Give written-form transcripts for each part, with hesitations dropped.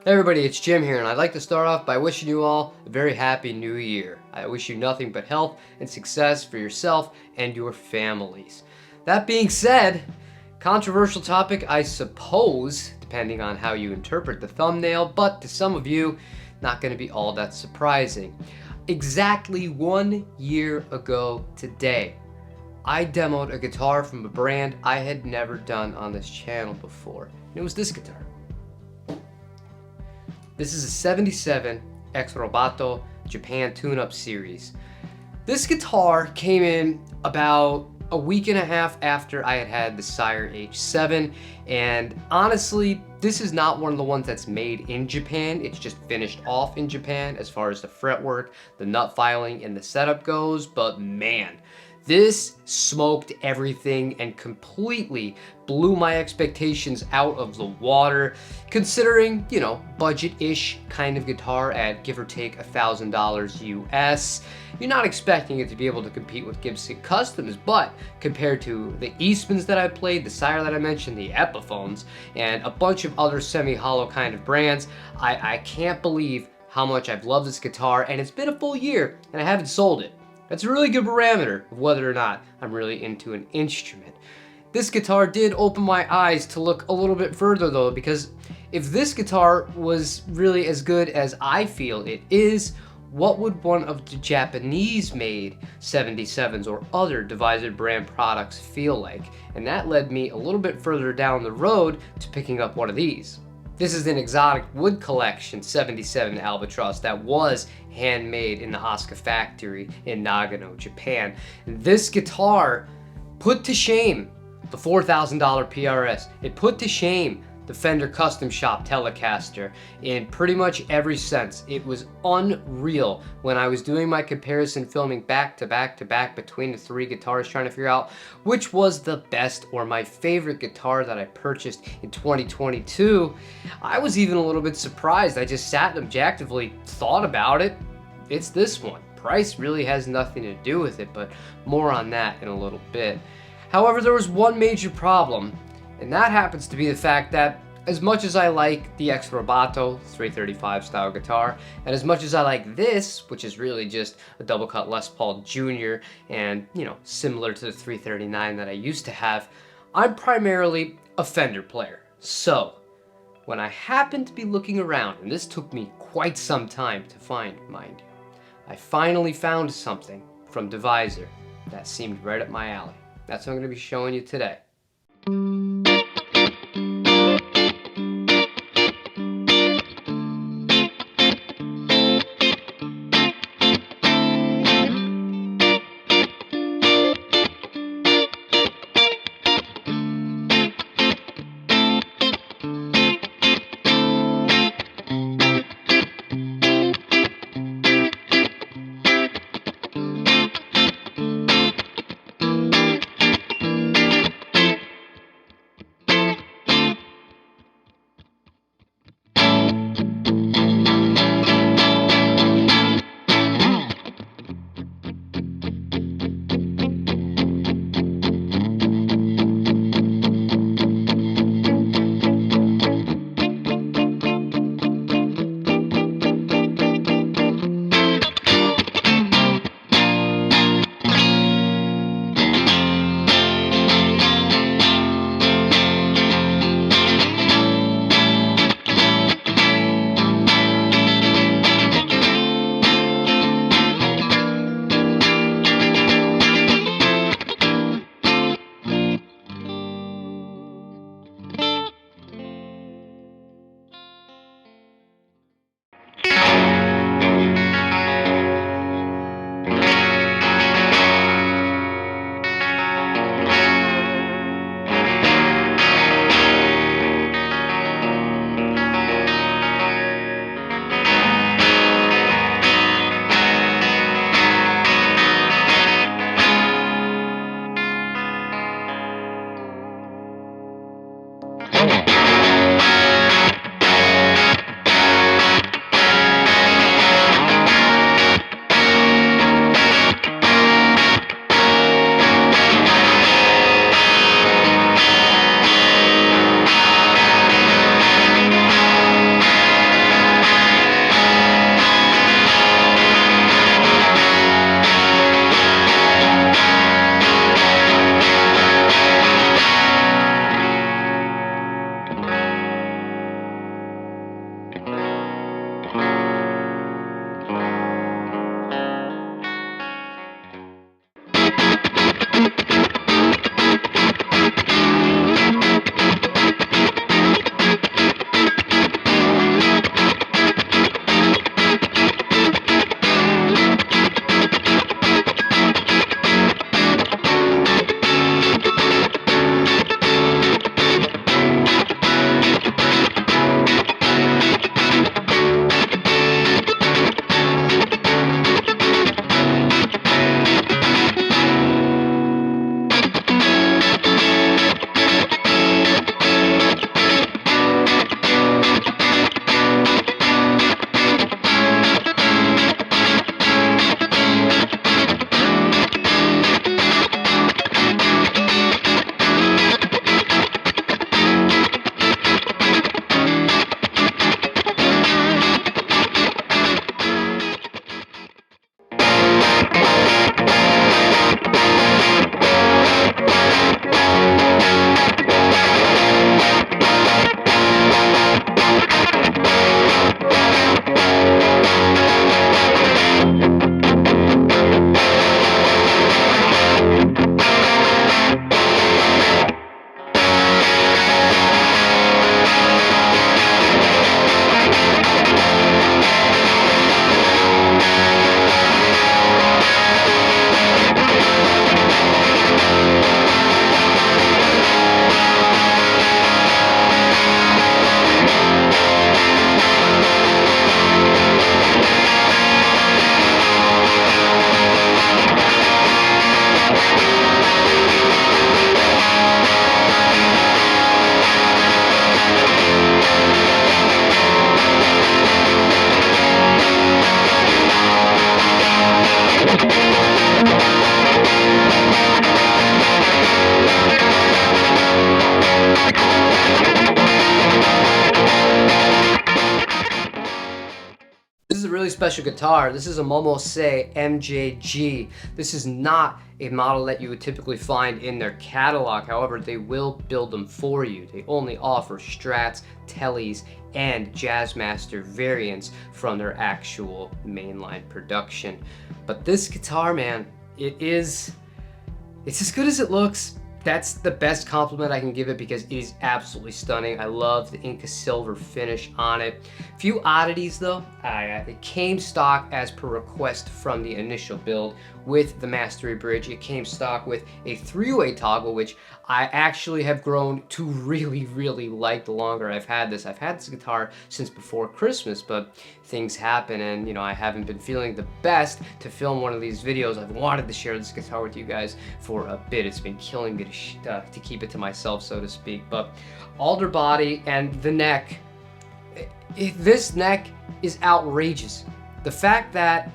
Hey everybody, it's Jim here, and I'd like to start off by wishing you all a very happy new year. I wish you nothing but health and success for yourself and your families. That being said, controversial topic, I suppose, depending on how you interpret the thumbnail, but to some of you, not going to be all that surprising. Exactly 1 year ago today, I demoed a guitar from a brand I had never done on this channel before, and it was this guitar. This is a 77 Ex Robato Japan tune-up series. This guitar came in about a week and a half after I had had the Sire H7, and honestly, this is not one of the ones that's made in Japan. It's just finished off in Japan as far as the fretwork, the nut filing, and the setup goes, but man, this smoked everything and completely blew my expectations out of the water, considering, budget-ish kind of guitar at give or take $1,000 US. You're not expecting it to be able to compete with Gibson Customs, but compared to the Eastmans that I played, the Sire that I mentioned, the Epiphones, and a bunch of other semi-hollow kind of brands, I can't believe how much I've loved this guitar, and it's been a full year, and I haven't sold it. That's a really good parameter of whether or not I'm really into an instrument. This guitar did open my eyes to look a little bit further though, because if this guitar was really as good as I feel it is, what would one of the Japanese made 77s or other Deviser brand products feel like? And that led me a little bit further down the road to picking up one of these. This is an exotic wood collection 77 Albatross that was handmade in the Asuka factory in Nagano, Japan. This guitar put to shame the $4,000 PRS. It put to shame the Fender Custom Shop Telecaster in pretty much every sense. It was unreal when I was doing my comparison filming back to back between the three guitars, trying to figure out which was the best or my favorite guitar that I purchased in 2022. I was even a little bit surprised. I just sat and objectively thought about it. It's this one. Price really has nothing to do with it, but more on that in a little bit. However, there was one major problem, and that happens to be the fact that as much as I like the Ex Robato 335 style guitar, and as much as I like this, which is really just a double cut Les Paul Jr. and, similar to the 339 that I used to have, I'm primarily a Fender player. So, when I happened to be looking around, and this took me quite some time to find, mind you, I finally found something from Deviser that seemed right up my alley. That's what I'm going to be showing you today. This is a really special guitar. This is a Momose MJG. This is not a model that you would typically find in their catalog. However, they will build them for you. They only offer Strats, Tellies, and Jazzmaster variants from their actual mainline production. But this guitar, man, it's as good as it looks. That's the best compliment I can give it because it is absolutely stunning. I love the Inca silver finish on it. Few oddities though. It came stock as per request from the initial build with the Mastery Bridge. It came stock with a three-way toggle, which I actually have grown to really like the longer I've had this. I've had this guitar since before Christmas, but things happen and, you know, I haven't been feeling the best to film one of these videos. I've wanted to share this guitar with you guys for a bit. It's been killing me to keep it to myself, so to speak. But alder body and the neck, this neck is outrageous. The fact that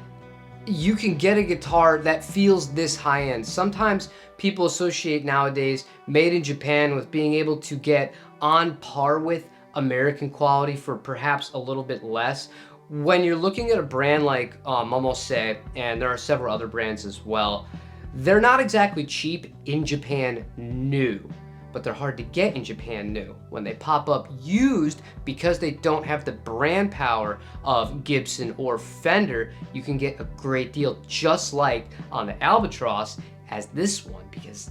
you can get a guitar that feels this high-end. Sometimes people associate nowadays made in Japan with being able to get on par with American quality for perhaps a little bit less. When you're looking at a brand like Momose, and there are several other brands as well, they're not exactly cheap in Japan new, but they're hard to get in Japan new. When they pop up used, because they don't have the brand power of Gibson or Fender, you can get a great deal, just like on the Albatross as this one, because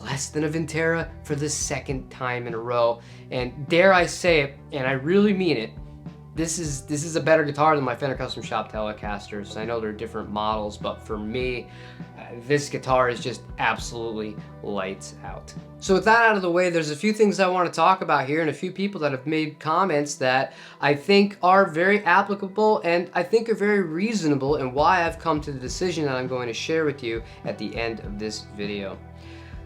less than a Vintera for the second time in a row. And dare I say it, and I really mean it, this is a better guitar than my Fender Custom Shop Telecasters. I know they're different models, but for me, this guitar is just absolutely lights out. So with that out of the way, there's a few things I want to talk about here and a few people that have made comments that I think are very applicable and I think are very reasonable, and why I've come to the decision that I'm going to share with you at the end of this video.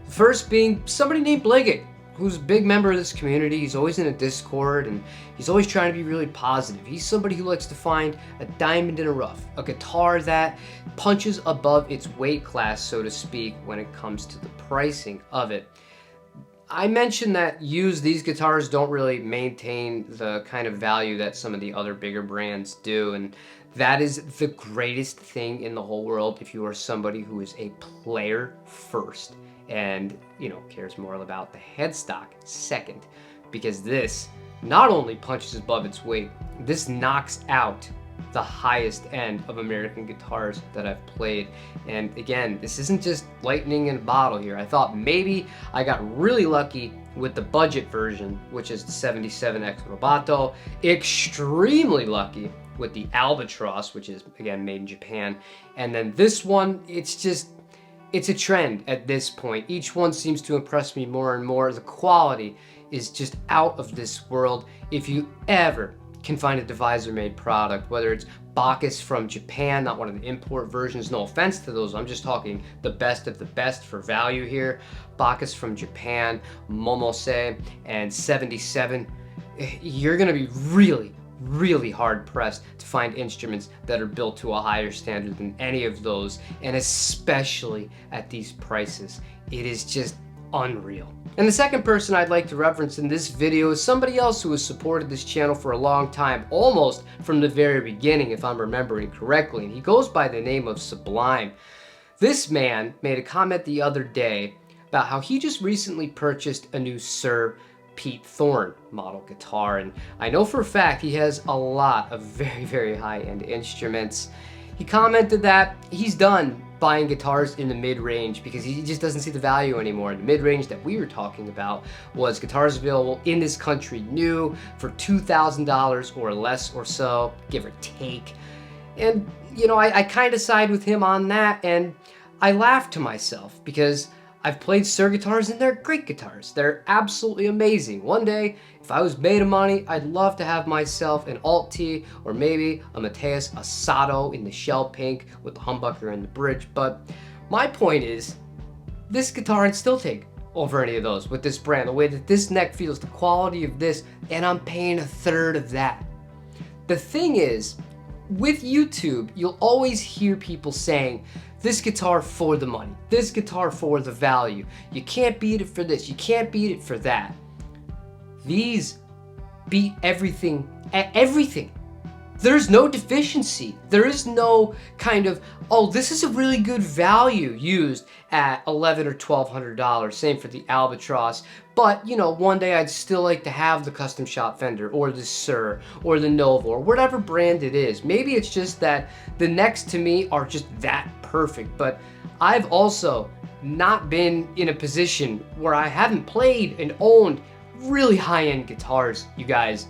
The first being somebody named Bligget, who's a big member of this community. He's always in a Discord and he's always trying to be really positive. He's somebody who likes to find a diamond in a rough, a guitar that punches above its weight class, so to speak, when it comes to the pricing of it. I mentioned that these guitars don't really maintain the kind of value that some of the other bigger brands do, and that is the greatest thing in the whole world if you are somebody who is a player first and, you know, cares more about the headstock second, because this not only punches above its weight, this knocks out the highest end of American guitars that I've played. And again, this isn't just lightning in a bottle here. I thought maybe I got really lucky with the budget version, which is the 77X Robato, extremely lucky with the Albatross, which is again made in Japan, and then this one, it's a trend at this point. Each one seems to impress me more and more. The quality is just out of this world. If you ever can find a Divisor-made product, whether it's Bacchus from Japan, not one of the import versions, no offense to those, I'm just talking the best of the best for value here. Bacchus from Japan, Momose, and 77, you're gonna be really hard pressed to find instruments that are built to a higher standard than any of those, and especially at these prices. It is just unreal. And the second person I'd like to reference in this video is somebody else who has supported this channel for a long time, almost from the very beginning if I'm remembering correctly, and he goes by the name of Sublime. This man made a comment the other day about how he just recently purchased a new Serb Pete Thorne model guitar, and I know for a fact he has a lot of very, very high-end instruments. He commented that he's done buying guitars in the mid-range because he just doesn't see the value anymore. The mid-range that we were talking about was guitars available in this country new for $2,000 or less or so, give or take. And, you know, I kind of side with him on that, and I laugh to myself because I've played Suhr guitars and they're great guitars. They're absolutely amazing. One day, if I was made of money, I'd love to have myself an Alt-T or maybe a Mateus Asado in the shell pink with the humbucker and the bridge. But my point is, this guitar I'd still take over any of those with this brand. The way that this neck feels, the quality of this, and I'm paying a third of that. The thing is, with YouTube, you'll always hear people saying, this guitar for the money, this guitar for the value. You can't beat it for this, you can't beat it for that. These beat everything at everything. There's no deficiency. There is no kind of, oh, this is a really good value used at $1,100 or $1,200. Same for the Albatross. But, you know, one day I'd still like to have the custom shop Fender or the Suhr or the Nova or whatever brand it is. Maybe it's just that the necks to me are just that perfect. But I've also not been in a position where I haven't played and owned really high-end guitars, you guys.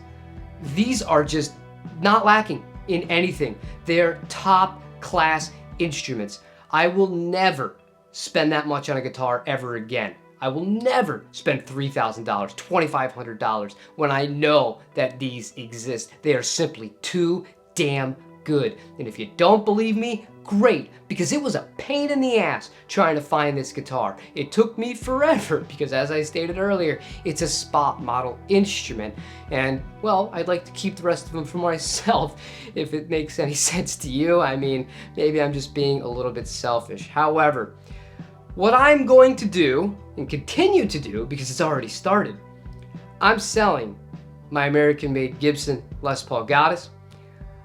These are just not lacking in anything. They're top class instruments. I will never spend that much on a guitar ever again. I will never spend $3,000, $2,500 when I know that these exist. They are simply too damn good. And if you don't believe me, great, because it was a pain in the ass trying to find this guitar. It took me forever because, as I stated earlier, it's a spot model instrument, and well, I'd like to keep the rest of them for myself if it makes any sense to you. I mean, maybe I'm just being a little bit selfish. However, what I'm going to do and continue to do, because it's already started, I'm selling my American-made Gibson Les Paul Goddess.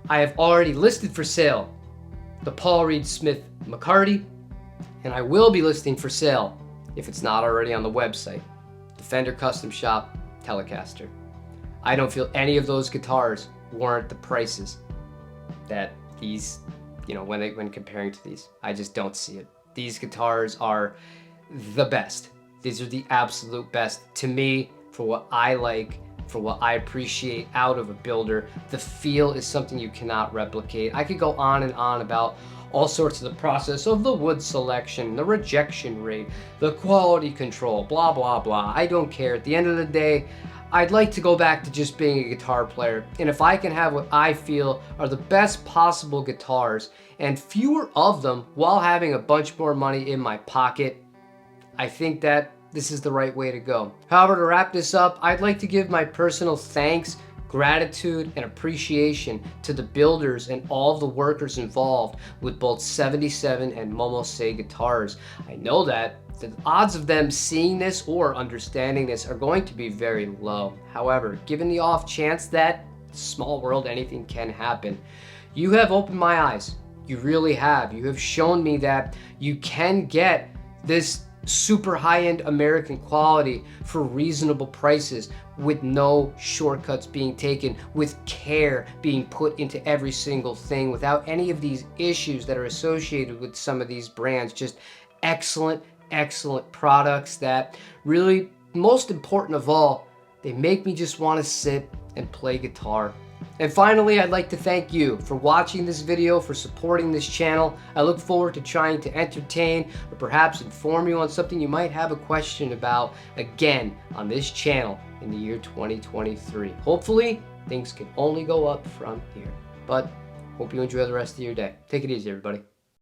I have already listed for sale the Paul Reed Smith McCarty, and I will be listing for sale, if it's not already on the website, the Fender Custom Shop Telecaster. I don't feel any of those guitars warrant the prices that these, you know, when comparing to these. I just don't see it. These guitars are the best. These are the absolute best to me for what I like, for what I appreciate out of a builder. The feel is something you cannot replicate. I could go on and on about all sorts of the process of the wood selection, the rejection rate, the quality control, blah, blah, blah. I don't care. At the end of the day, I'd like to go back to just being a guitar player. And if I can have what I feel are the best possible guitars and fewer of them while having a bunch more money in my pocket, I think that this is the right way to go. However, to wrap this up, I'd like to give my personal thanks, gratitude, and appreciation to the builders and all of the workers involved with both 77 and Momose guitars. I know that the odds of them seeing this or understanding this are going to be very low. However, given the off chance that small world anything can happen, you have opened my eyes. You really have. You have shown me that you can get this super high-end American quality for reasonable prices with no shortcuts being taken, with care being put into every single thing, without any of these issues that are associated with some of these brands. Just excellent, excellent products that really, most important of all, they make me just want to sit and play guitar. And finally, I'd like to thank you for watching this video, for supporting this channel. I look forward to trying to entertain or perhaps inform you on something you might have a question about again on this channel in the year 2023. Hopefully, things can only go up from here. But hope you enjoy the rest of your day. Take it easy, everybody.